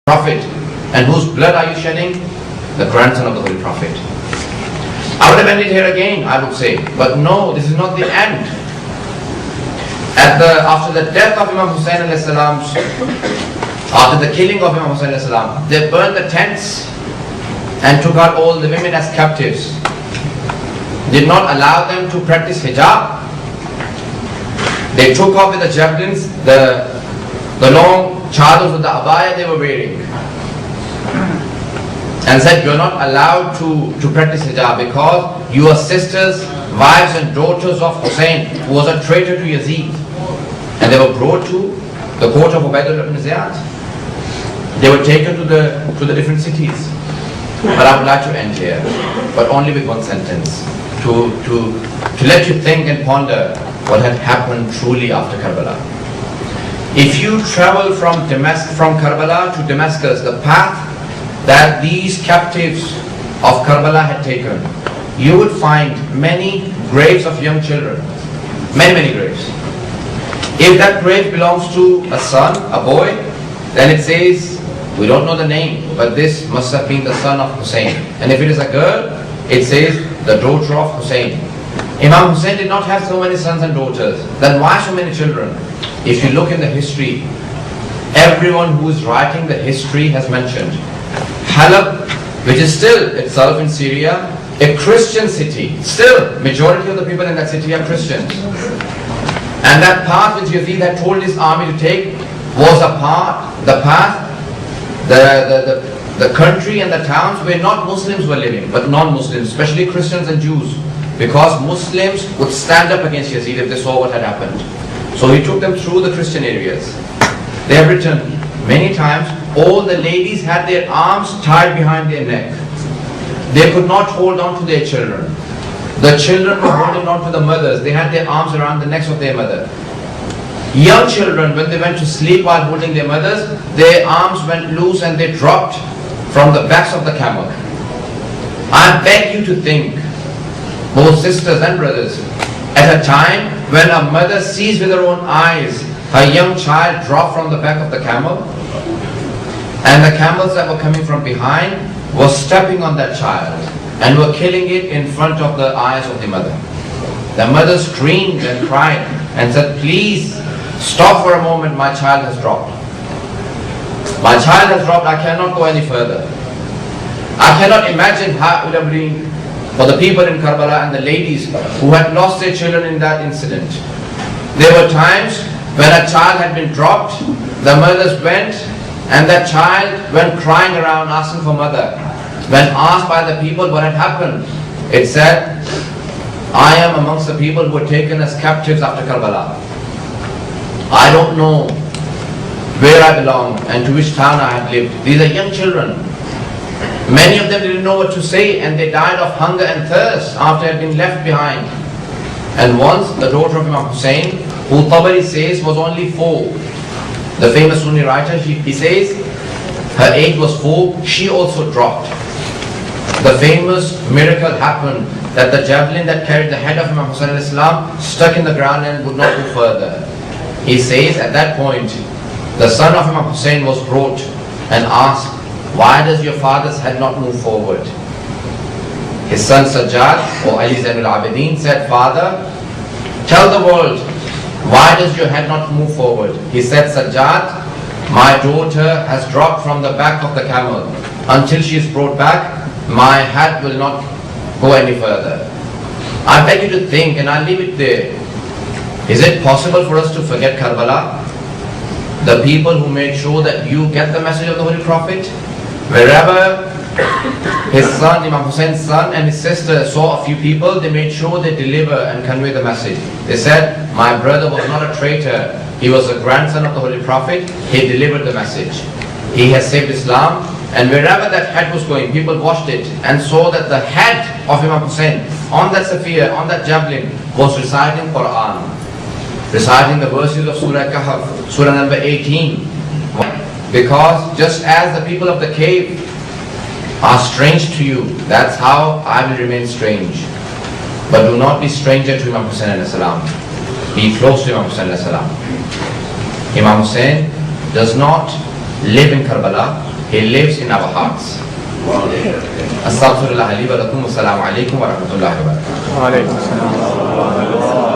Prophet. And whose blood are you shedding? The grandson of the Holy Prophet. I would have ended here again, I would say. But no, this is not the end. After the death of Imam Hussain alayhi salam, after the killing of Imam Hussain alayhi salam, they burned the tents and took out all the women as captives. Did not allow them to practice hijab. They took off with the javelins the long chadors of the abaya they were wearing, and said, you are not allowed to practice hijab because you are sisters, wives and daughters of Hussein, who was a traitor to Yazid. And they were brought to the court of Ubaidullah ibn Ziyad. They were taken to the different cities. But I would like to end here, but only with one sentence, to let you think and ponder what had happened truly after Karbala. If you travel from Karbala to Damascus, the path that these captives of Karbala had taken, you would find many graves of young children. Many graves. If that grave belongs to a son, a boy, then it says, we don't know the name, but this must have been the son of Hussein. And if it is a girl, it says the daughter of Hussein. Imam Hussein did not have so many sons and daughters. Then why so many children? If you look in the history, everyone who is writing the history has mentioned Halab, which is still itself in Syria, a Christian city. Still, majority of the people in that city are Christians. And that path which Yazid had told his army to take was the country and the towns where not Muslims were living, but non-Muslims, especially Christians and Jews, because Muslims would stand up against Yazid if they saw what had happened. So he took them through the Christian areas. They have written many times, all the ladies had their arms tied behind their neck. They could not hold on to their children. The children were holding on to the mothers. They had their arms around the necks of their mother. Young children, when they went to sleep while holding their mothers, their arms went loose and they dropped from the backs of the camel. I beg you to think, both sisters and brothers, at a time when a mother sees with her own eyes her young child drop from the back of the camel, and the camels that were coming from behind were stepping on that child and were killing it in front of the eyes of the mother. The mother screamed and cried and said, please stop for a moment, my child has dropped. My child has dropped, I cannot go any further. I cannot imagine how it would have been for the people in Karbala and the ladies who had lost their children in that incident. There were times when a child had been dropped, the mothers went, and that child went crying around asking for mother. When asked by the people what had happened, it said, I am amongst the people who were taken as captives after Karbala. I don't know where I belong and to which town I have lived. These are young children. Many of them didn't know what to say, and they died of hunger and thirst after they had been left behind. And once the daughter of Imam Hussain, who Tabari says was only 4, the famous Sunni writer, he says her age was 4, she also dropped. The famous miracle happened that the javelin that carried the head of Imam Hussain alayhi salam stuck in the ground and would not go further. He says at that point, the son of Imam Hussain was brought and asked, why does your father's head not move forward? His son Sajjad, or Ali Zainul Abidin, said, Father, tell the world, why does your head not move forward? He said, Sajjad, my daughter has dropped from the back of the camel. Until she is brought back, my head will not go any further. I beg you to think, and I'll leave it there. Is it possible for us to forget Karbala? The people who made sure that you get the message of the Holy Prophet? Wherever his son, Imam Hussein's son and his sister saw a few people, they made sure they deliver and convey the message. They said, my brother was not a traitor. He was a grandson of the Holy Prophet. He delivered the message. He has saved Islam. And wherever that head was going, people watched it and saw that the head of Imam Hussain on that sapphire, on that javelin, was reciting Quran, reciting the verses of Surah Kahf, Surah number 18. Because just as the people of the cave are strange to you, that's how I will remain strange. But do not be stranger to Imam Hussain alayhi salam. Be close to Imam Hussain alayhi salam. Imam Hussain does not live in Karbala. He lives in our hearts. Astaghfirullah li wa lakum. Assalamu alaikum wa rahmatullahi wa barakatuh. Wa alaikum assalam.